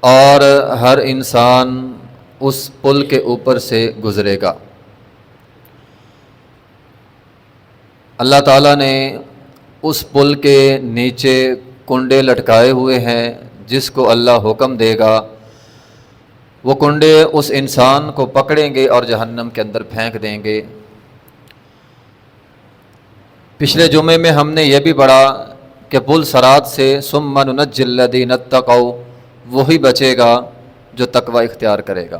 اور ہر انسان اس پل کے اوپر سے گزرے گا۔ اللہ تعالیٰ نے اس پل کے نیچے کنڈے لٹکائے ہوئے ہیں، جس کو اللہ حکم دے گا وہ کنڈے اس انسان کو پکڑیں گے اور جہنم کے اندر پھینک دیں گے۔ پچھلے جمعے میں ہم نے یہ بھی پڑھا کہ پل صراط سے ثم ننجی الذین اتقوا، وہی بچے گا جو تقوی اختیار کرے گا۔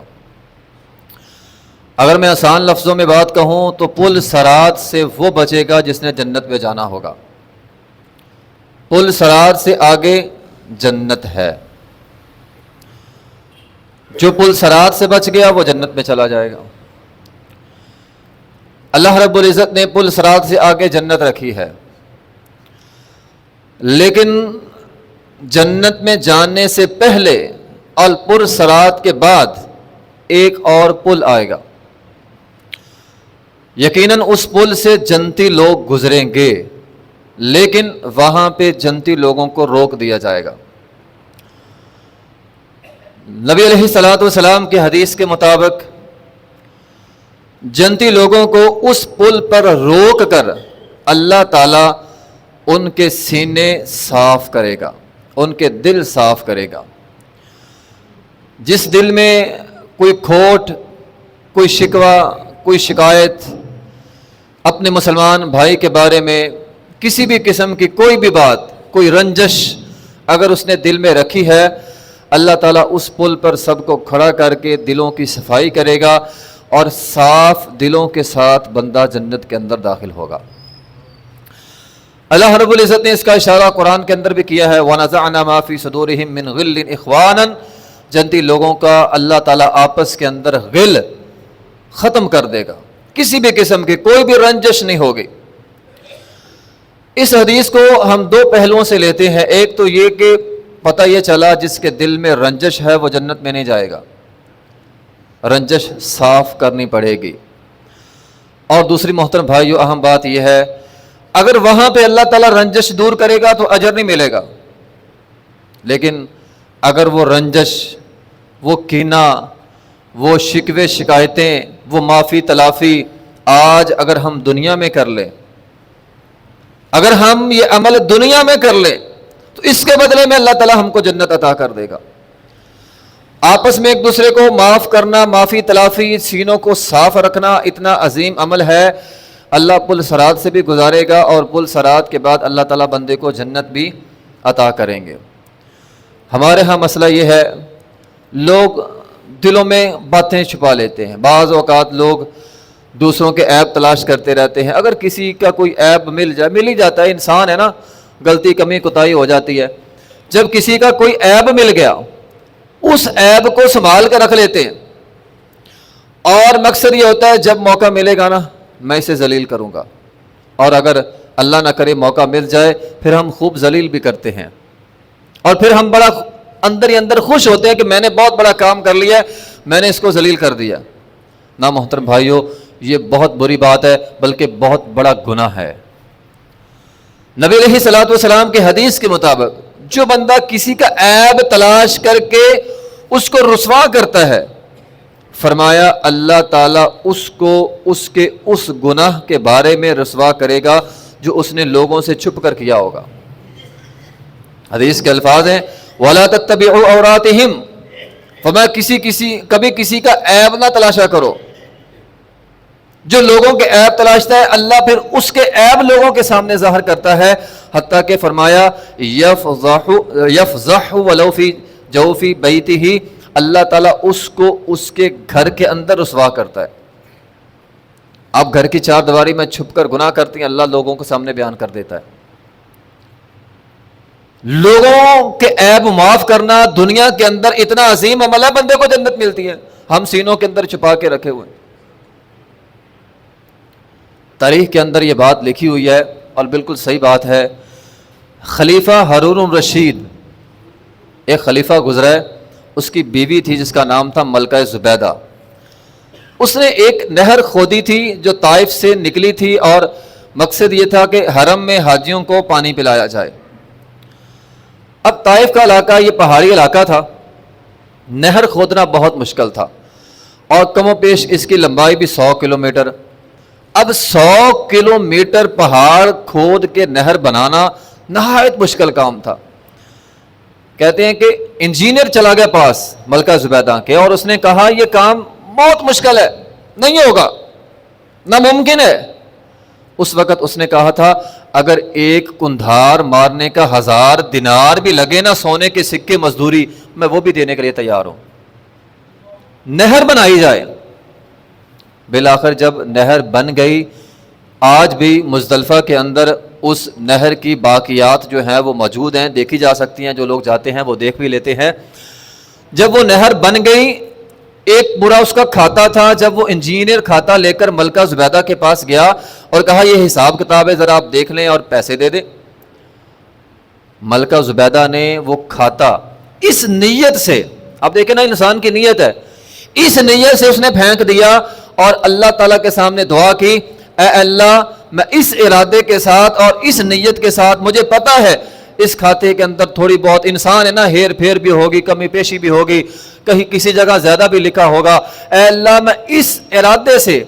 اگر میں آسان لفظوں میں بات کہوں تو پل صراط سے وہ بچے گا جس نے جنت میں جانا ہوگا۔ پل صراط سے آگے جنت ہے، جو پل صراط سے بچ گیا وہ جنت میں چلا جائے گا۔ اللہ رب العزت نے پل صراط سے آگے جنت رکھی ہے، لیکن جنت میں جانے سے پہلے اور پل صراط کے بعد ایک اور پل آئے گا۔ یقیناً اس پل سے جنتی لوگ گزریں گے، لیکن وہاں پہ جنتی لوگوں کو روک دیا جائے گا۔ نبی علیہ الصلوۃ والسلام کی حدیث کے مطابق جنتی لوگوں کو اس پل پر روک کر اللہ تعالیٰ ان کے سینے صاف کرے گا، ان کے دل صاف کرے گا۔ جس دل میں کوئی کھوٹ، کوئی شکوہ، کوئی شکایت اپنے مسلمان بھائی کے بارے میں کسی بھی قسم کی کوئی بھی بات، کوئی رنجش اگر اس نے دل میں رکھی ہے، اللہ تعالیٰ اس پل پر سب کو کھڑا کر کے دلوں کی صفائی کرے گا اور صاف دلوں کے ساتھ بندہ جنت کے اندر داخل ہوگا۔ اللہ رب العزت نے اس کا اشارہ قرآن کے اندر بھی کیا ہے، وَنَزَعْنَا مَا فِي صُدُورِهِم مِّن غِلٍّ إِخْوَانًا، جنتی لوگوں کا اللہ تعالیٰ آپس کے اندر غل ختم کر دے گا، کسی بھی قسم کی کوئی بھی رنجش نہیں ہوگی۔ اس حدیث کو ہم دو پہلوؤں سے لیتے ہیں، ایک تو یہ کہ پتہ یہ چلا جس کے دل میں رنجش ہے وہ جنت میں نہیں جائے گا، رنجش صاف کرنی پڑے گی۔ اور دوسری محترم بھائیو، اہم بات یہ ہے، اگر وہاں پہ اللہ تعالیٰ رنجش دور کرے گا تو اجر نہیں ملے گا، لیکن اگر وہ رنجش، وہ کینہ، وہ شکوے شکایتیں، وہ معافی تلافی آج اگر ہم دنیا میں کر لیں، اگر ہم یہ عمل دنیا میں کر لیں تو اس کے بدلے میں اللہ تعالیٰ ہم کو جنت عطا کر دے گا۔ آپس میں ایک دوسرے کو معاف کرنا، معافی تلافی، سینوں کو صاف رکھنا اتنا عظیم عمل ہے، اللہ پل صراط سے بھی گزارے گا اور پل صراط کے بعد اللہ تعالیٰ بندے کو جنت بھی عطا کریں گے۔ ہمارے ہاں مسئلہ یہ ہے، لوگ دلوں میں باتیں چھپا لیتے ہیں، بعض اوقات لوگ دوسروں کے عیب تلاش کرتے رہتے ہیں۔ اگر کسی کا کوئی عیب مل جائے، مل ہی جاتا ہے، انسان ہے نا، غلطی کمی کوتاہی ہو جاتی ہے، جب کسی کا کوئی عیب مل گیا اس عیب کو سنبھال کر رکھ لیتے ہیں، اور مقصد یہ ہوتا ہے جب موقع ملے گا نا میں اسے ذلیل کروں گا، اور اگر اللہ نہ کرے موقع مل جائے پھر ہم خوب ذلیل بھی کرتے ہیں، اور پھر ہم بڑا اندر ہی اندر خوش ہوتے ہیں کہ میں نے بہت بڑا کام کر لیا، میں نے اس کو ذلیل کر دیا۔ نا محترم بھائیو، یہ بہت بری بات ہے، بلکہ بہت بڑا گناہ ہے۔ نبی علیہ الصلوۃ والسلام کے حدیث کے مطابق جو بندہ کسی کا عیب تلاش کر کے اس کو رسوا کرتا ہے، فرمایا اللہ تعالیٰ اس کو اس کے اس گناہ کے بارے میں رسوا کرے گا جو اس نے لوگوں سے چھپ کر کیا ہوگا۔ حدیث کے الفاظ ہیں وَلَا تَتَّبِعُوا عَوْرَاتِهِمْ، فرمایا کبھی کسی کا عیب نہ تلاشا کرو۔ جو لوگوں کے عیب تلاشتا ہے اللہ پھر اس کے عیب لوگوں کے سامنے ظاہر کرتا ہے، حتیٰ کہ فرمایا یفضح ولو فی جوفی بیتہ، اللہ تعالیٰ اس کو اس کے گھر کے اندر رسوا کرتا ہے۔ آپ گھر کی چار دیواری میں چھپ کر گناہ کرتی ہیں، اللہ لوگوں کے سامنے بیان کر دیتا ہے۔ لوگوں کے عیب معاف کرنا دنیا کے اندر اتنا عظیم عمل ہے، بندے کو جنت ملتی ہے، ہم سینوں کے اندر چھپا کے رکھے ہوئے ہیں۔ تاریخ کے اندر یہ بات لکھی ہوئی ہے اور بالکل صحیح بات ہے۔ خلیفہ ہارون الرشید، ایک خلیفہ گزرا ہے، اس کی بیوی تھی جس کا نام تھا ملکہ زبیدہ۔ اس نے ایک نہر کھودی تھی جو طائف سے نکلی تھی، اور مقصد یہ تھا کہ حرم میں حاجیوں کو پانی پلایا جائے۔ اب طائف کا علاقہ یہ پہاڑی علاقہ تھا، نہر کھودنا بہت مشکل تھا اور کم و بیش اس کی لمبائی بھی 100 کلومیٹر. اب 100 کلومیٹر پہاڑ کھود کے نہر بنانا نہایت مشکل کام تھا. کہتے ہیں کہ انجینئر چلا گیا پاس ملکہ زبیدہ کے اور اس نے کہا یہ کام بہت مشکل ہے, نہیں ہوگا, ناممکن ہے. اس وقت اس نے کہا تھا اگر ایک کندھار مارنے کا 1000 دینار بھی لگے نا سونے کے سکے مزدوری, میں وہ بھی دینے کے لیے تیار ہوں. نہر بنائی جائے. بالآخر جب نہر بن گئی, آج بھی مزدلفہ کے اندر اس نہر کی باقیات جو ہیں وہ موجود ہیں, دیکھی جا سکتی ہیں, جو لوگ جاتے ہیں وہ دیکھ بھی لیتے ہیں. جب وہ نہر بن گئی, ایک برا اس کا کھاتا تھا. جب وہ انجینئر کھاتا لے کر ملکہ زبیدہ کے پاس گیا اور کہا یہ حساب کتاب ہے, ذرا آپ دیکھ لیں اور پیسے دے دیں. ملکہ زبیدہ نے وہ کھاتا اس نیت سے, آپ دیکھیں نا انسان کی نیت ہے, اس نیت سے اس نے پھینک دیا اور اللہ تعالیٰ کے سامنے دعا کی, اے اللہ میں اس ارادے کے ساتھ اور اس نیت کے ساتھ, مجھے پتا ہے اس کھاتے کے اندر تھوڑی بہت انسان ہے نا, ہیر پھیر بھی ہوگی, کمی پیشی بھی ہوگی, کہیں کسی جگہ زیادہ بھی لکھا ہوگا, اے اللہ میں اس ارادے سے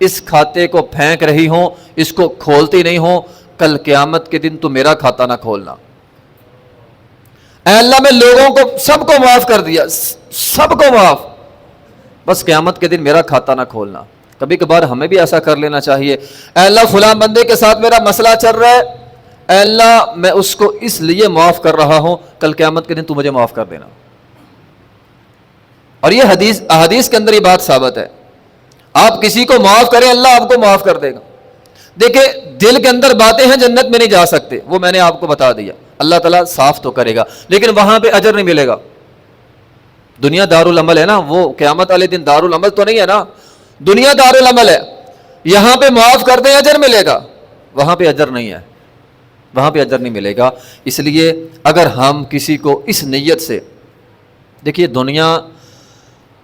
اس کھاتے کو پھینک رہی ہوں, اس کو کھولتی نہیں ہوں, کل قیامت کے دن تو میرا کھاتا نہ کھولنا. اے اللہ میں لوگوں کو سب کو معاف کر دیا, سب کو معاف, بس قیامت کے دن میرا کھاتا نہ کھولنا. کبھی کبھار ہمیں بھی ایسا کر لینا چاہیے. اے اللہ فلاں بندے کے ساتھ میرا مسئلہ چل رہا ہے, اے اللہ میں اس کو اس لیے معاف کر رہا ہوں, کل قیامت کے دن تو مجھے معاف کر دینا. اور یہ احادیث کے اندر یہ بات ثابت ہے, آپ کسی کو معاف کریں اللہ آپ کو معاف کر دے گا. دیکھیں دل کے اندر باتیں ہیں جنت میں نہیں جا سکتے, وہ میں نے آپ کو بتا دیا. اللہ تعالیٰ صاف تو کرے گا لیکن وہاں پہ اجر نہیں ملے گا. دنیا دارالعمل ہے نا, وہ قیامت والے دن دارالعمل تو نہیں ہے نا, دنیا دارالعمل ہے. یہاں پہ معاف کر دیں اجر ملے گا, وہاں پہ اجر نہیں ہے, وہاں پہ اجر نہیں ملے گا. اس لیے اگر ہم کسی کو اس نیت سے, دیکھیے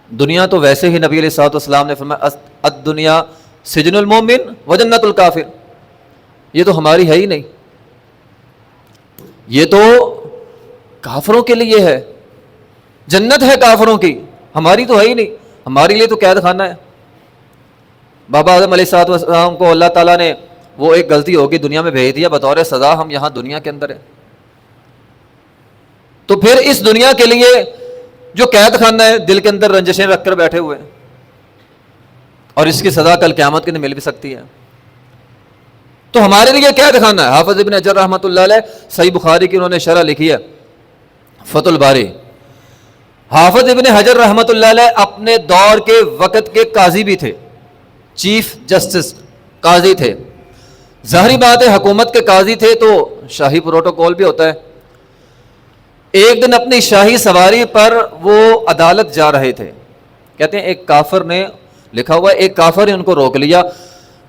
دنیا تو ویسے ہی نبی علیہ الصلوۃ والسلام نے فرمایا الدنیا سجن المومن و جنت الکافر, یہ تو ہماری ہے ہی نہیں, یہ تو کافروں کے لیے ہے, جنت ہے کافروں کی, ہماری تو ہے ہی نہیں, ہمارے لیے تو قید خانہ ہے. بابا آدم علیہ الصلوۃ والسلام کو اللہ تعالیٰ نے وہ ایک غلطی ہوگی دنیا میں بھیج دیا بطور سزا, ہم یہاں دنیا کے اندر ہیں. تو پھر اس دنیا کے لیے جو قید خانہ ہے, دل کے اندر رنجشیں رکھ کر بیٹھے ہوئے ہیں, اور اس کی سزا کل قیامت کے دن مل بھی سکتی ہے. تو ہمارے لیے قید خانہ ہے. حافظ ابن حجر رحمۃ اللہ علیہ صحیح بخاری کی انہوں نے شرح لکھی ہے فتح الباری. حافظ ابن حجر رحمۃ اللہ علیہ اپنے دور کے وقت کے قاضی بھی تھے, چیف جسٹس قاضی تھے. ظاہری بات ہے حکومت کے قاضی تھے تو شاہی پروٹوکول بھی ہوتا ہے. ایک دن اپنی شاہی سواری پر وہ عدالت جا رہے تھے. کہتے ہیں ایک کافر نے, لکھا ہوا ہے ایک کافر نے ان کو روک لیا.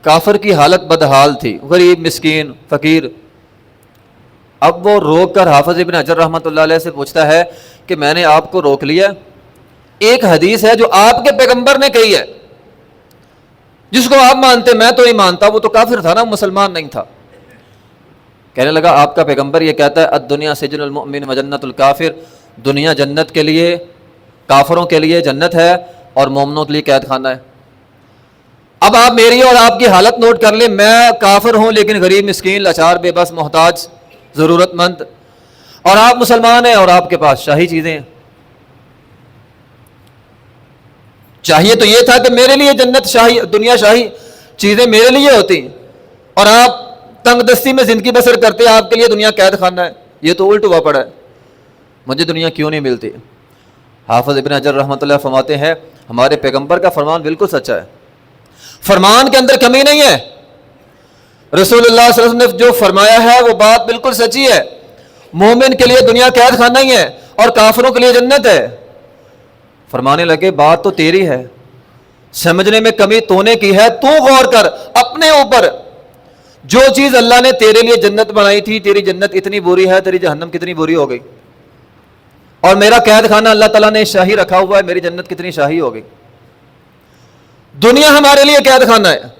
کافر کی حالت بدحال تھی, غریب مسکین فقیر. اب وہ روک کر حافظ ابن حجر رحمۃ اللہ علیہ سے پوچھتا ہے کہ میں نے آپ کو روک لیا, ایک حدیث ہے جو آپ کے پیغمبر نے کہی ہے, جس کو آپ مانتے میں تو نہیں مانتا. وہ تو کافر تھا نا, مسلمان نہیں تھا. کہنے لگا آپ کا پیغمبر یہ کہتا ہے الدنیا سجن المؤمن و جنت الکافر, دنیا جنت کے لیے, کافروں کے لیے جنت ہے اور مومنوں کے لیے قید خانہ ہے. اب آپ میری اور آپ کی حالت نوٹ کر لیں, میں کافر ہوں لیکن غریب مسکین لاچار بے بس محتاج ضرورت مند, اور آپ مسلمان ہیں اور آپ کے پاس شاہی چیزیں ہیں. چاہیے تو یہ تھا کہ میرے لیے جنت شاہی, دنیا شاہی چیزیں میرے لیے ہوتی, اور آپ تنگ دستی میں زندگی بسر کرتے, آپ کے لیے دنیا قید خانہ ہے. یہ تو الٹ ہوا پڑا ہے, مجھے دنیا کیوں نہیں ملتی. حافظ ابن حجر رحمۃ اللہ فرماتے ہیں ہمارے پیغمبر کا فرمان بالکل سچا ہے, فرمان کے اندر کمی نہیں ہے. رسول اللہ صلی اللہ علیہ وسلم نے جو فرمایا ہے وہ بات بالکل سچی ہے. مومن کے لیے دنیا قید خانہ ہی ہے اور کافروں کے لیے جنت ہے. فرمانے لگے بات تو تیری ہے, سمجھنے میں کمی تو نے کی ہے, تو غور کر اپنے اوپر. جو چیز اللہ نے تیرے لیے جنت بنائی تھی, تیری جنت اتنی بری ہے, تیری جہنم کتنی بری ہو گئی. اور میرا قید خانہ اللہ تعالیٰ نے شاہی رکھا ہوا ہے, میری جنت کتنی شاہی ہو گئی. دنیا ہمارے لیے قید خانہ ہے.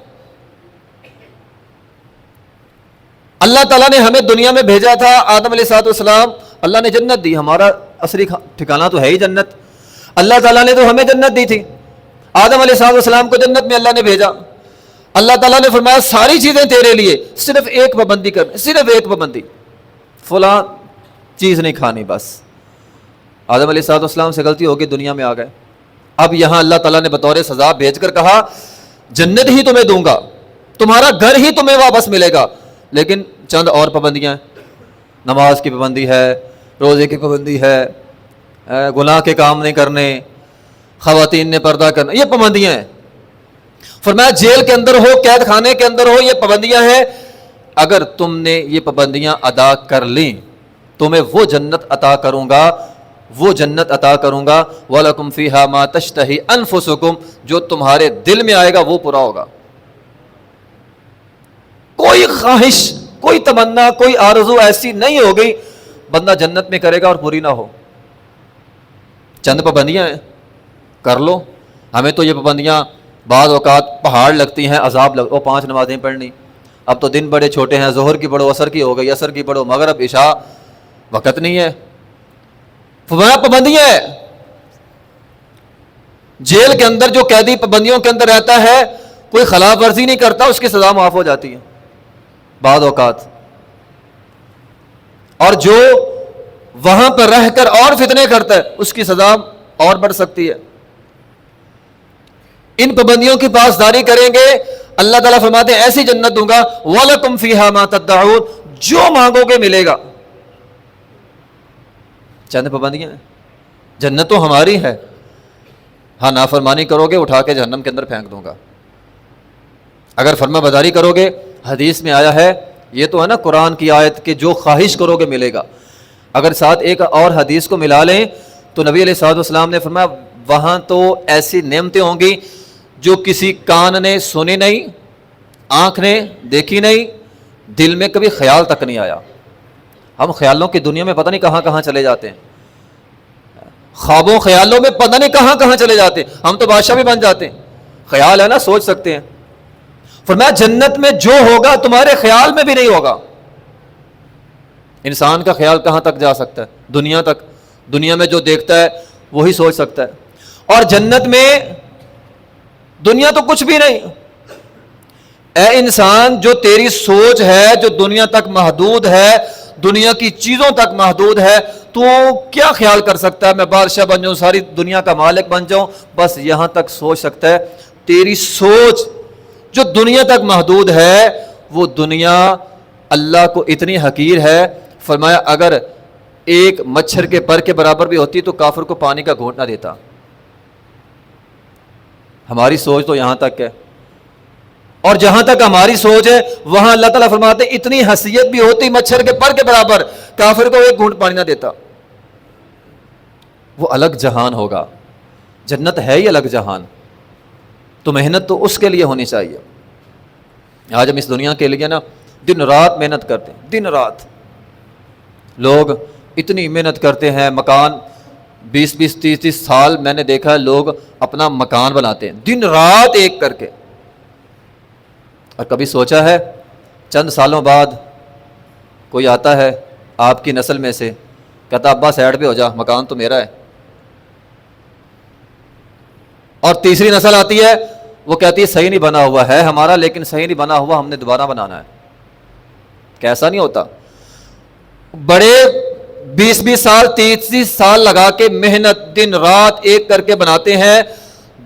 اللہ تعالیٰ نے ہمیں دنیا میں بھیجا تھا, آدم علیہ الصلوۃ والسلام اللہ نے جنت دی, ہمارا اصلی ٹھکانہ تو ہے ہی جنت. اللہ تعالیٰ نے تو ہمیں جنت دی تھی، آدم علیہ السلام کو جنت میں اللہ نے بھیجا، اللہ تعالیٰ نے فرمایا ساری چیزیں تیرے لیے، صرف ایک پابندی کرنی، صرف ایک پابندی، فلاں چیز نہیں کھانی بس۔ آدم علیہ السلام سے غلطی ہو گئی، دنیا میں آ گئے، اب یہاں اللہ تعالیٰ نے بطور سزا بھیج کر کہا جنت ہی تمہیں دوں گا، تمہارا گھر ہی تمہیں واپس ملے گا، لیکن چند اور پابندیاں ہیں، نماز کی پابندی ہے، روزے کی پابندی ہے، گناہ کے کام نہیں کرنے، خواتین نے پردہ کرنا، یہ پابندیاں ہیں۔ فرمایا جیل کے اندر ہو، قید خانے کے اندر ہو، یہ پابندیاں ہیں، اگر تم نے یہ پابندیاں ادا کر لیں تمہیں وہ جنت عطا کروں گا، وہ جنت عطا کروں گا، وَلَكُمْ فِيهَا مَا تَشْتَهِي أَنفُسُكُمْ، جو تمہارے دل میں آئے گا وہ پورا ہوگا۔ کوئی خواہش، کوئی تمنا، کوئی آرزو ایسی نہیں ہوگی بندہ جنت میں کرے گا اور پوری نہ ہو۔ چند پابندیاں ہیں، کر لو۔ ہمیں تو یہ پابندیاں بعض اوقات پہاڑ لگتی ہیں، عذاب لگ، وہ 5 نمازیں پڑھنی، اب تو دن بڑے چھوٹے ہیں، ظہر کی پڑھو، عصر کی ہو گئی، عصر کی پڑھو، مغرب عشاء، وقت نہیں ہے۔ فرمایا پابندیاں ہیں۔ جیل کے اندر جو قیدی پابندیوں کے اندر رہتا ہے، کوئی خلاف ورزی نہیں کرتا، اس کی سزا معاف ہو جاتی ہے بعض اوقات، اور جو وہاں پر رہ کر اور فتنے کرتا ہے اس کی سزا اور بڑھ سکتی ہے۔ ان پابندیوں کی پاسداری کریں گے، اللہ تعالیٰ فرماتے ہیں ایسی جنت دوں گا، وَلَكُمْ فِيهَا مَا تَدَّعُونَ، جو مانگو گے ملے گا۔ چند پابندیاں ہیں، جنت تو ہماری ہے، ہاں نافرمانی کرو گے اٹھا کے جہنم کے اندر پھینک دوں گا، اگر فرما برداری کرو گے، حدیث میں آیا ہے، یہ تو ہے نا قرآن کی آیت کہ جو خواہش کرو گے ملے گا، اگر ساتھ ایک اور حدیث کو ملا لیں تو نبی علیہ الصلوۃ والسلام نے فرمایا وہاں تو ایسی نعمتیں ہوں گی جو کسی کان نے سنی نہیں، آنکھ نے دیکھی نہیں، دل میں کبھی خیال تک نہیں آیا۔ ہم خیالوں کی دنیا میں پتہ نہیں کہاں کہاں چلے جاتے ہیں، خوابوں خیالوں میں پتہ نہیں کہاں کہاں چلے جاتے ہیں، ہم تو بادشاہ بھی بن جاتے ہیں، خیال ہے نا، سوچ سکتے ہیں۔ فرمایا جنت میں جو ہوگا تمہارے خیال میں بھی نہیں ہوگا۔ انسان کا خیال کہاں تک جا سکتا ہے؟ دنیا تک، دنیا میں جو دیکھتا ہے وہی سوچ سکتا ہے، اور جنت میں دنیا تو کچھ بھی نہیں۔ اے انسان، جو تیری سوچ ہے جو دنیا تک محدود ہے، دنیا کی چیزوں تک محدود ہے، تو کیا خیال کر سکتا ہے میں بادشاہ بن جاؤں، ساری دنیا کا مالک بن جاؤں؟ بس یہاں تک سوچ سکتا ہے۔ تیری سوچ جو دنیا تک محدود ہے، وہ دنیا اللہ کو اتنی حقیر ہے، فرمایا اگر ایک مچھر کے پر کے برابر بھی ہوتی تو کافر کو پانی کا گھونٹ نہ دیتا۔ ہماری سوچ تو یہاں تک ہے، اور جہاں تک ہماری سوچ ہے وہاں اللہ تعالیٰ فرماتے اتنی حیثیت بھی ہوتی مچھر کے پر کے برابر، کافر کو ایک گھونٹ پانی نہ دیتا۔ وہ الگ جہان ہوگا، جنت ہے ہی الگ جہان، تو محنت تو اس کے لیے ہونی چاہیے۔ آج ہم اس دنیا کے لیے نا دن رات محنت کرتے ہیں، دن رات لوگ اتنی محنت کرتے ہیں، مکان 20-20 30-30 سال میں نے دیکھا ہے لوگ اپنا مکان بناتے ہیں دن رات ایک کر کے، اور کبھی سوچا ہے چند سالوں بعد کوئی آتا ہے آپ کی نسل میں سے کہتا ابا سائڈ پہ ہو جا، مکان تو میرا ہے، اور تیسری نسل آتی ہے وہ کہتی ہے صحیح نہیں بنا ہوا ہے ہمارا، لیکن صحیح نہیں بنا ہوا ہم نے دوبارہ بنانا ہے۔ کیسا نہیں ہوتا، بڑے 20-20 سال 30 سال لگا کے محنت دن رات ایک کر کے بناتے ہیں،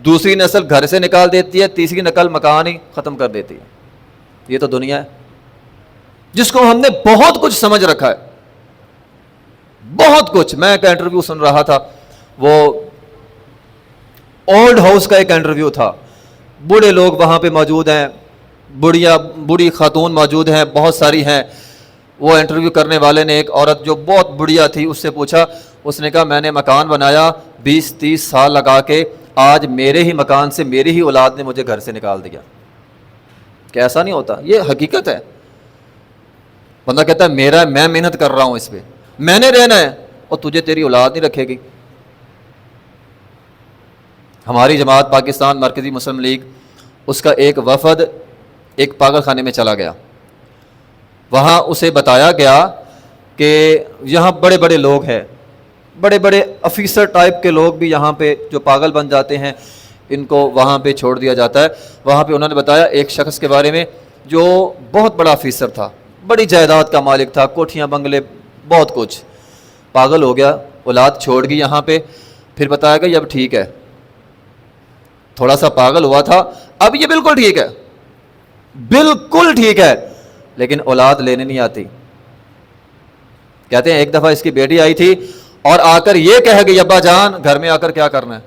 دوسری نسل گھر سے نکال دیتی ہے، تیسری نسل مکان ہی ختم کر دیتی ہے۔ یہ تو دنیا ہے جس کو ہم نے بہت کچھ سمجھ رکھا ہے، بہت کچھ۔ میں ایک انٹرویو سن رہا تھا، وہ اولڈ ہاؤس کا ایک انٹرویو تھا، بوڑھے لوگ وہاں پہ موجود ہیں، بوڑھی خاتون موجود ہیں، بہت ساری ہیں۔ وہ انٹرویو کرنے والے نے ایک عورت جو بہت بڑھیا تھی اس سے پوچھا، اس نے کہا میں نے مکان بنایا 20-30 سال لگا کے، آج میرے ہی مکان سے میری ہی اولاد نے مجھے گھر سے نکال دیا۔ کیسا نہیں ہوتا، یہ حقیقت ہے۔ بندہ کہتا ہے میرا، میں محنت کر رہا ہوں اس پہ، میں نے رہنا ہے، اور تجھے تیری اولاد نہیں رکھے گی۔ ہماری جماعت پاکستان مرکزی مسلم لیگ، اس کا ایک وفد ایک پاگل خانے میں چلا گیا، وہاں اسے بتایا گیا کہ یہاں بڑے بڑے لوگ ہیں، بڑے بڑے افیسر ٹائپ کے لوگ بھی یہاں پہ جو پاگل بن جاتے ہیں، ان کو وہاں پہ چھوڑ دیا جاتا ہے۔ وہاں پہ انہوں نے بتایا ایک شخص کے بارے میں جو بہت بڑا افیسر تھا، بڑی جائیداد کا مالک تھا، کوٹھیاں بنگلے بہت کچھ، پاگل ہو گیا، اولاد چھوڑ گئی یہاں پہ۔ پھر بتایا کہ اب ٹھیک ہے، تھوڑا سا پاگل ہوا تھا، اب یہ بالکل ٹھیک ہے، بالکل ٹھیک ہے، لیکن اولاد لینے نہیں آتی۔ کہتے ہیں ایک دفعہ اس کی بیٹی آئی تھی اور آ کر یہ کہہ گئی ابا جان گھر میں آ کر کیا کرنا ہے،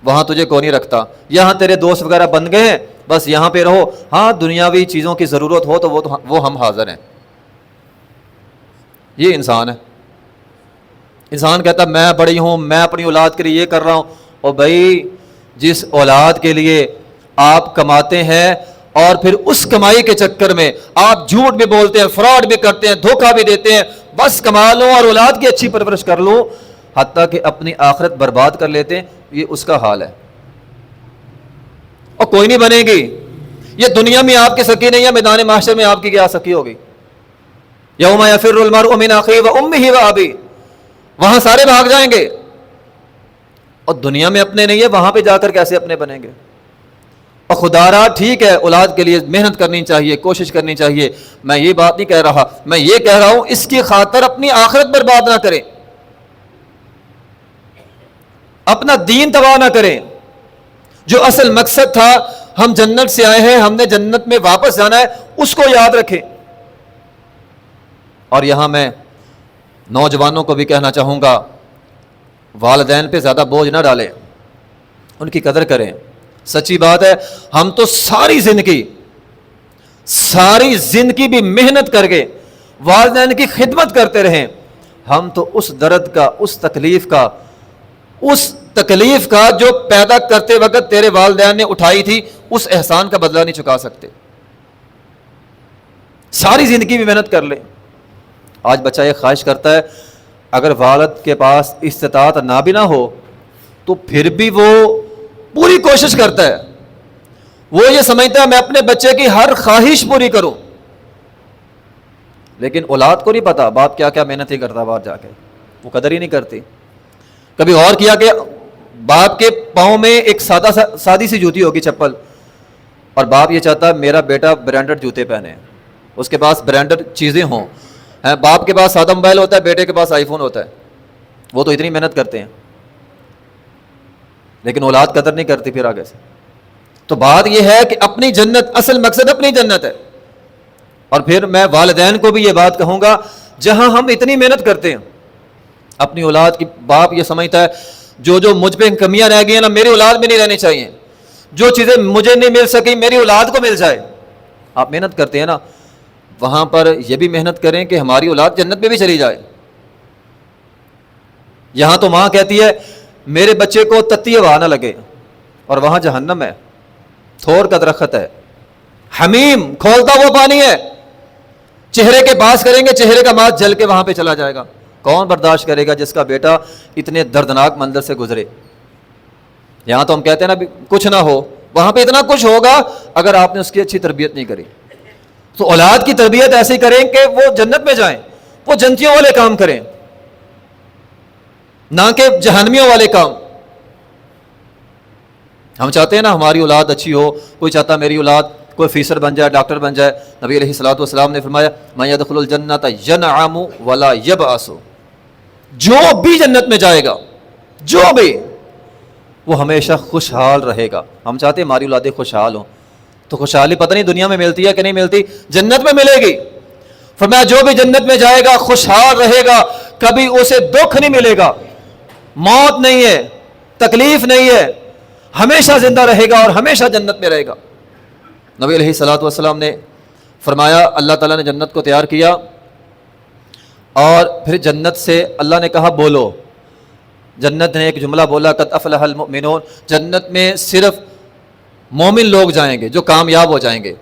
وہاں تجھے کون نہیں رکھتا، یہاں تیرے دوست وغیرہ بن گئے ہیں، بس یہاں پہ رہو، ہاں دنیاوی چیزوں کی ضرورت ہو تو وہ ہم حاضر ہیں۔ یہ انسان ہے۔ انسان کہتا میں بڑی ہوں، میں اپنی اولاد کے لیے یہ کر رہا ہوں، اور بھائی جس اولاد کے لیے آپ کماتے ہیں اور پھر اس کمائی کے چکر میں آپ جھوٹ بھی بولتے ہیں، فراڈ بھی کرتے ہیں، دھوکہ بھی دیتے ہیں، بس کما لوں اور اولاد کی اچھی پرورش کر لوں، حتیٰ کہ اپنی آخرت برباد کر لیتے ہیں، یہ اس کا حال ہے، اور کوئی نہیں بنے گی۔ یہ دنیا میں آپ کی سکی نہیں ہے، میدان محشر میں آپ کی کیا سکی ہوگی؟ یوم یفر المرء من اخیہ و امہ و ابیہ، وہاں سارے بھاگ جائیں گے، اور دنیا میں اپنے نہیں ہے، وہاں پہ جا کر کیسے اپنے بنیں گے؟ اور خدا را ٹھیک ہے اولاد کے لیے محنت کرنی چاہیے، کوشش کرنی چاہیے، میں یہ بات نہیں کہہ رہا، میں یہ کہہ رہا ہوں اس کی خاطر اپنی آخرت برباد نہ کریں، اپنا دین تباہ نہ کریں۔ جو اصل مقصد تھا، ہم جنت سے آئے ہیں، ہم نے جنت میں واپس جانا ہے، اس کو یاد رکھیں۔ اور یہاں میں نوجوانوں کو بھی کہنا چاہوں گا، والدین پہ زیادہ بوجھ نہ ڈالیں، ان کی قدر کریں۔ سچی بات ہے، ہم تو ساری زندگی بھی محنت کر کے والدین کی خدمت کرتے رہیں، ہم تو اس درد کا، اس تکلیف کا جو پیدا کرتے وقت تیرے والدین نے اٹھائی تھی، اس احسان کا بدلہ نہیں چکا سکتے۔ ساری زندگی بھی محنت کر لیں۔ آج بچہ یہ خواہش کرتا ہے اگر والد کے پاس استطاعت نہ بھی نہ ہو تو پھر بھی وہ پوری کوشش کرتا ہے، وہ یہ سمجھتا ہے میں اپنے بچے کی ہر خواہش پوری کروں، لیکن اولاد کو نہیں پتا باپ کیا کیا محنت ہی کرتا باہر جا کے، وہ قدر ہی نہیں کرتی۔ کبھی اور کیا کہ باپ کے پاؤں میں ایک سادی سی جوتی ہوگی، چپل، اور باپ یہ چاہتا ہے میرا بیٹا برانڈڈ جوتے پہنے، اس کے پاس برانڈڈ چیزیں ہوں۔ باپ کے پاس سادہ موبائل ہوتا ہے، بیٹے کے پاس آئی فون ہوتا ہے، وہ تو اتنی محنت کرتے ہیں، لیکن اولاد قدر نہیں کرتی پھر آگے سے۔ تو بات یہ ہے کہ اپنی جنت، اصل مقصد اپنی جنت ہے۔ اور پھر میں والدین کو بھی یہ بات کہوں گا، جہاں ہم اتنی محنت کرتے ہیں اپنی اولاد کی، باپ یہ سمجھتا ہے جو مجھ پہ کمیاں رہ گئی ہیں نا، میری اولاد میں نہیں رہنی چاہیے، جو چیزیں مجھے نہیں مل سکی میری اولاد کو مل جائے۔ آپ محنت کرتے ہیں نا، وہاں پر یہ بھی محنت کریں کہ ہماری اولاد جنت میں بھی چلی جائے۔ یہاں تو ماں کہتی ہے میرے بچے کو تتی ہوا نہ لگے، اور وہاں جہنم ہے، تھور کا درخت ہے، حمیم کھولتا ہوا پانی ہے، چہرے کے پاس کریں گے چہرے کا ماس جل کے وہاں پہ چلا جائے گا۔ کون برداشت کرے گا جس کا بیٹا اتنے دردناک منظر سے گزرے؟ یہاں تو ہم کہتے ہیں نا کچھ نہ ہو، وہاں پہ اتنا کچھ ہوگا اگر آپ نے اس کی اچھی تربیت نہیں کری۔ تو اولاد کی تربیت ایسی کریں کہ وہ جنت میں جائیں، وہ جنتیوں والے کام کریں، نہ کہ جہنمیوں والے کام۔ ہم چاہتے ہیں نا ہماری اولاد اچھی ہو، کوئی چاہتا میری اولاد کوئی افیسر بن جائے، ڈاکٹر بن جائے۔ نبی علیہ الصلوۃ والسلام نے فرمایا من يدخل الجنۃ ينعم ولا يبأس، جو بھی جنت میں جائے گا، جو بھی، وہ ہمیشہ خوشحال رہے گا۔ ہم چاہتے ہیں ہماری اولادیں خوشحال ہوں، تو خوشحالی پتہ نہیں دنیا میں ملتی ہے کہ نہیں ملتی، جنت میں ملے گی۔ فرمایا جو بھی جنت میں جائے گا خوشحال رہے گا، کبھی اسے دکھ نہیں ملے گا، موت نہیں ہے، تکلیف نہیں ہے، ہمیشہ زندہ رہے گا اور ہمیشہ جنت میں رہے گا۔ نبی علیہ الصلوۃ والسلام نے فرمایا اللہ تعالیٰ نے جنت کو تیار کیا، اور پھر جنت سے اللہ نے کہا بولو، جنت نے ایک جملہ بولا قد افلح المؤمنون، جنت میں صرف مومن لوگ جائیں گے جو کامیاب ہو جائیں گے۔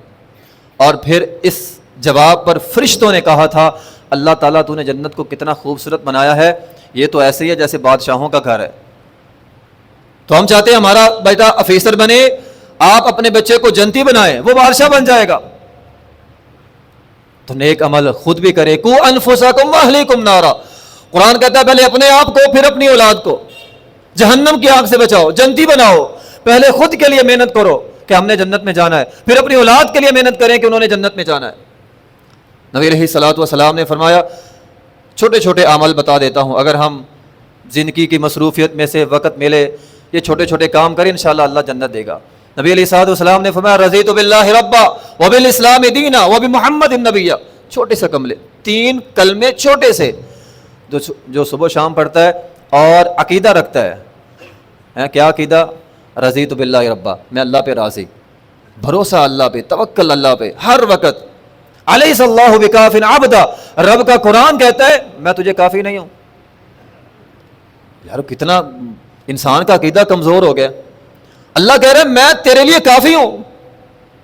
اور پھر اس جواب پر فرشتوں نے کہا تھا اللہ تعالیٰ تو نے جنت کو کتنا خوبصورت بنایا ہے، یہ تو ایسے ہی ہے جیسے بادشاہوں کا گھر ہے۔ تو ہم چاہتے ہیں ہمارا بیٹا افیسر بنے، آپ اپنے بچے کو جنتی بنائیں، وہ بادشاہ بن جائے گا۔ تو نیک عمل خود بھی کرے، قوا انفسکم واہلیکم نارا، قرآن کہتا ہے پہلے اپنے آپ کو پھر اپنی اولاد کو جہنم کی آگ سے بچاؤ، جنتی بناؤ. پہلے خود کے لیے محنت کرو کہ ہم نے جنت میں جانا ہے، پھر اپنی اولاد کے لیے محنت کریں کہ انہوں نے جنت میں جانا ہے. نبی علیہ الصلوۃ والسلام نے فرمایا چھوٹے چھوٹے عمل بتا دیتا ہوں، اگر ہم زندگی کی مصروفیت میں سے وقت ملے یہ چھوٹے چھوٹے کام کریں انشاءاللہ اللہ جنت دے گا. نبی علیہ الصلوۃ والسلام نے فرمایا رضیت باللہ ربا وبالاسلام دینا وبمحمد نبیا. چھوٹے سے کملے 3 کلمے چھوٹے سے جو صبح شام پڑھتا ہے اور عقیدہ رکھتا ہے. کیا عقیدہ؟ رضیت باللہ ربا، میں اللہ پہ راضی، بھروسہ اللہ پہ، توکل اللہ پہ ہر وقت. الیس اللہ بکاف عبدا، رب کا قرآن کہتا ہے میں تجھے کافی نہیں ہوں. یار کتنا انسان کا عقیدہ کمزور ہو گیا. اللہ کہہ رہا ہے میں تیرے لیے کافی ہوں،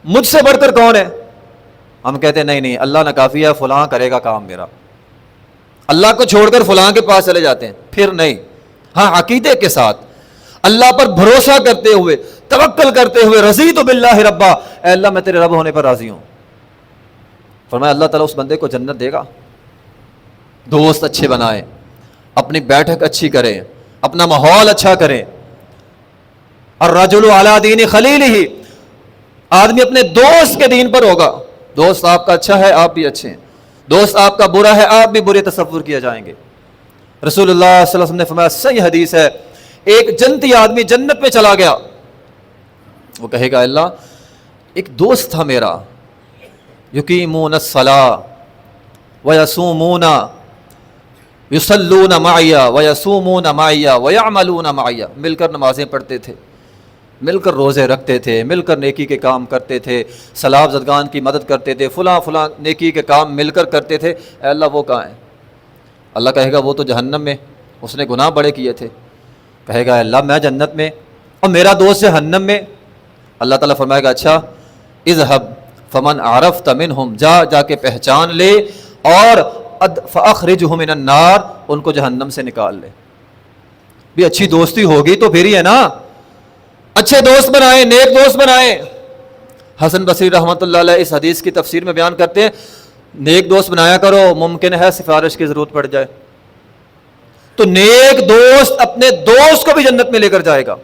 مجھ سے بڑھ کر کون ہے؟ ہم کہتے ہیں نہیں اللہ نہ کافی ہے، فلاں کرے گا کام میرا. اللہ کو چھوڑ کر فلاں کے پاس چلے جاتے ہیں. پھر نہیں، ہاں عقیدے کے ساتھ اللہ پر بھروسہ کرتے ہوئے، توکل کرتے ہوئے، رضیت باللہ ربا، اے اللہ میں تیرے رب ہونے پر راضی ہوں. فرمایا اللہ تعالیٰ اس بندے کو جنت دے گا. دوست اچھے بنائیں، اپنی بیٹھک اچھی کریں، اپنا ماحول اچھا کریں. الرجل علی دین خلیلہ، آدمی اپنے دوست کے دین پر ہوگا. دوست آپ کا اچھا ہے آپ بھی اچھے ہیں، دوست آپ کا برا ہے آپ بھی برے تصور کیا جائیں گے. رسول اللہ صلی اللہ علیہ وسلم نے فرمایا، صحیح حدیث ہے، ایک جنتی آدمی جنت میں چلا گیا، وہ کہے گا اللہ ایک دوست تھا میرا، یقیمون الصلاۃ ویصومون یصلون معی ویصومون معی ویعملون معی، مل کر نمازیں پڑھتے تھے، مل کر روزے رکھتے تھے، مل کر نیکی کے کام کرتے تھے، سلاب زدگان کی مدد کرتے تھے، فلاں نیکی کے کام مل کر کرتے تھے. اے اللہ وہ کہاں ہیں؟ اللہ کہے گا وہ تو جہنم میں، اس نے گناہ بڑے کیے تھے. کہے گا اللہ میں جنت میں اور میرا دوست جہنم میں. اللہ تعالیٰ فرمائے گا اچھا اذهب فمن عرفت منهم، جا کے پہچان لے اور فاخرجه من النار، ان کو جہنم سے نکال لے. بھی اچھی دوستی ہوگی تو پھر ہی ہے نا، اچھے دوست بنائیں، نیک دوست بنائیں. حسن بصری رحمۃ اللہ علیہ اس حدیث کی تفسیر میں بیان کرتے ہیں نیک دوست بنایا کرو، ممکن ہے سفارش کی ضرورت پڑ جائے تو نیک دوست اپنے دوست کو بھی جنت میں لے کر جائے گا.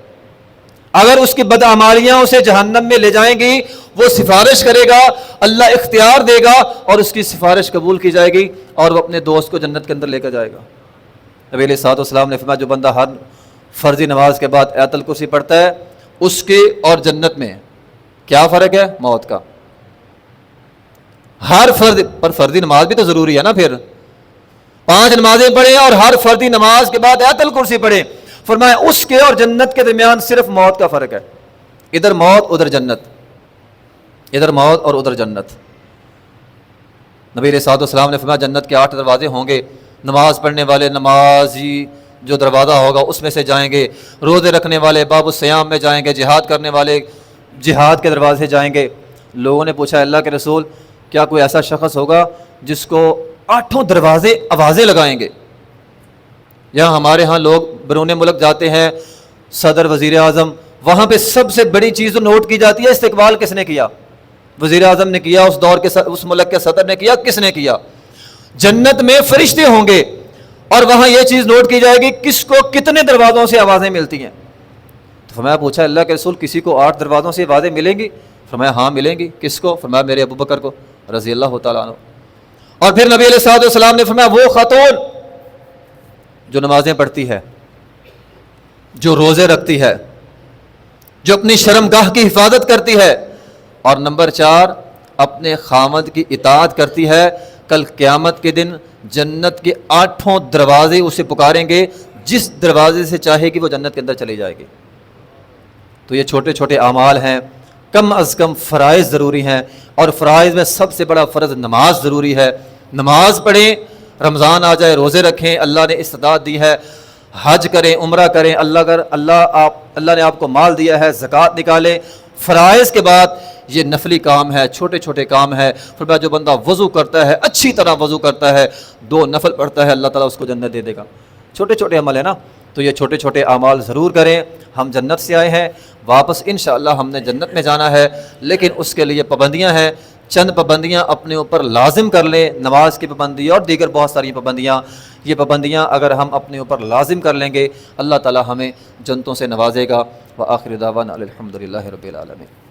اگر اس کی بدعمالیاں اسے جہنم میں لے جائیں گی وہ سفارش کرے گا، اللہ اختیار دے گا اور اس کی سفارش قبول کی جائے گی اور وہ اپنے دوست کو جنت کے اندر لے کر جائے گا. نبی علیہ الصلوۃ والسلام نے فرمایا جو بندہ ہر فرضی نماز کے بعد آیت الکرسی پڑھتا ہے اس کے اور جنت میں کیا فرق ہے؟ موت کا. ہر فرضی نماز بھی تو ضروری ہے نا، پھر 5 نمازیں پڑھیں اور ہر فردی نماز کے بعد آیت الکرسی پڑھیں. فرمایا اس کے اور جنت کے درمیان صرف موت کا فرق ہے، ادھر موت ادھر جنت، ادھر موت اور ادھر جنت. نبی علیہ الصلوۃ والسلام نے فرمایا جنت کے 8 دروازے ہوں گے، نماز پڑھنے والے نمازی جو دروازہ ہوگا اس میں سے جائیں گے، روزے رکھنے والے باب الصیام میں جائیں گے، جہاد کرنے والے جہاد کے دروازے جائیں گے. لوگوں نے پوچھا اللہ کے رسول کیا کوئی ایسا شخص ہوگا جس کو 8 دروازے آوازیں لگائیں گے؟ یہاں ہمارے ہاں لوگ بیرون ملک جاتے ہیں، صدر وزیر اعظم، وہاں پہ سب سے بڑی چیز نوٹ کی جاتی ہے استقبال کس نے کیا. وزیر اعظم نے کیا، اس دور کے اس ملک کے صدر نے کیا، کس نے کیا. جنت میں فرشتے ہوں گے اور وہاں یہ چیز نوٹ کی جائے گی کس کو کتنے دروازوں سے آوازیں ملتی ہیں. تو فرمایا پوچھا اللہ کے رسول کسی کو 8 دروازوں سے آوازیں ملیں گی؟ فرمایا ہاں ملیں گی. کس کو؟ فرمایا میرے ابو بکر کو رضی اللہ تعالیٰ عنہ. اور پھر نبی علیہ الصلوۃ والسلام نے فرمایا وہ خاتون جو نمازیں پڑھتی ہے، جو روزے رکھتی ہے، جو اپنی شرمگاہ کی حفاظت کرتی ہے، اور نمبر 4 اپنے خامد کی اطاعت کرتی ہے، کل قیامت کے دن جنت کے 8 دروازے اسے پکاریں گے، جس دروازے سے چاہے گی وہ جنت کے اندر چلی جائے گی. تو یہ چھوٹے چھوٹے اعمال ہیں، کم از کم فرائض ضروری ہیں، اور فرائض میں سب سے بڑا فرض نماز ضروری ہے. نماز پڑھیں، رمضان آ جائے روزے رکھیں، اللہ نے استطاعت دی ہے، حج کریں، عمرہ کریں، اللہ نے آپ کو مال دیا ہے، زکوٰۃ نکالیں. فرائض کے بعد یہ نفلی کام ہے، چھوٹے چھوٹے کام ہے. فرمایا جو بندہ وضو کرتا ہے، اچھی طرح وضو کرتا ہے، 2 نفل پڑھتا ہے، اللہ تعالیٰ اس کو جنت دے دے گا. چھوٹے چھوٹے عمل ہے نا، تو یہ چھوٹے چھوٹے اعمال ضرور کریں. ہم جنت سے آئے ہیں، واپس انشاءاللہ ہم نے جنت میں جانا ہے، لیکن اس کے لیے پابندیاں ہیں. چند پابندیاں اپنے اوپر لازم کر لیں، نماز کی پابندی اور دیگر بہت ساری پابندیاں، یہ پابندیاں اگر ہم اپنے اوپر لازم کر لیں گے اللہ تعالی ہمیں جنتوں سے نوازے گا۔ وآخر دعوانا الحمد للہ رب العالمین۔